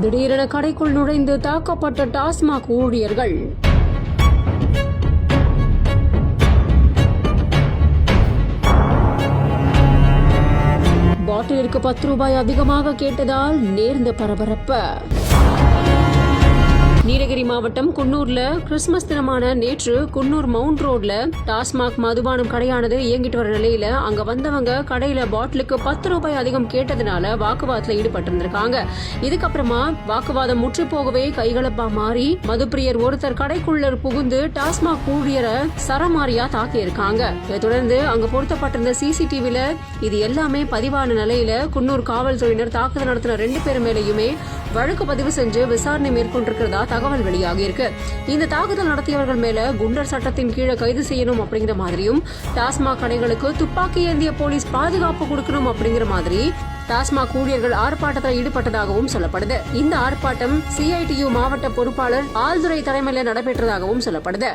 திடீரென கடைக்குள் நுழைந்து தாக்கப்பட்ட டாஸ்மாக் ஊழியர்கள். பாட்டிலிற்கு 10 ரூபாய் அதிகமாக கேட்டதால் நேர்ந்த பரபரப்பு. நீலகிரி மாவட்டம் குன்னூர்ல கிறிஸ்துமஸ் தினமான நேற்று குன்னூர் மவுண்ட் ரோட்ல டாஸ்மாக் மதுபானம் கடையானது இயங்கிட்டு வர நிலையில அங்க வந்தவங்க கடையில பாட்டிலுக்கு 10 ரூபாய் அதிகம் கேட்டதுனால வாக்குவாதத்துல ஈடுபட்டிருந்திருக்காங்க. இதுக்கப்புறமா வாக்குவாதம் முற்று போகவே கைகலப்பா மாறி மதுப்பிரியர் ஒருத்தர் கடைக்குள்ள புகுந்து டாஸ்மாக் ஊழியரை சரமாரியா தாக்கியிருக்காங்க. இதை தொடர்ந்து அங்க பொருத்தப்பட்டிருந்த சிசிடிவில இது எல்லாமே பதிவான நிலையில குன்னூர் காவல்துறையினர் தாக்குதல் நடத்தின 2 பேர் மேலேயுமே வழக்கு பதிவு செஞ்சு விசாரணை மேற்கொண்டிருக்கிறதா தகவல் வெளியாகி இருக்கு. இந்த தாக்குதல் நடத்தியவர்கள் மேல குண்டர் சட்டத்தின் கீழே கைது செய்யணும் அப்படிங்கிற மாதிரியும் டாஸ்மாக் கடைகளுக்கு துப்பாக்கி ஏந்திய போலீஸ் பாதுகாப்பு கொடுக்கணும் அப்படிங்கிற மாதிரி டாஸ்மாக் ஊழியர்கள் ஆர்ப்பாட்டத்தில் ஈடுபட்டதாகவும் சொல்லப்படுது. இந்த ஆர்ப்பாட்டம் CITU மாவட்ட பொறுப்பாளர் ஆழ்துறை தலைமையில நடைபெற்றதாகவும் சொல்லப்படுது.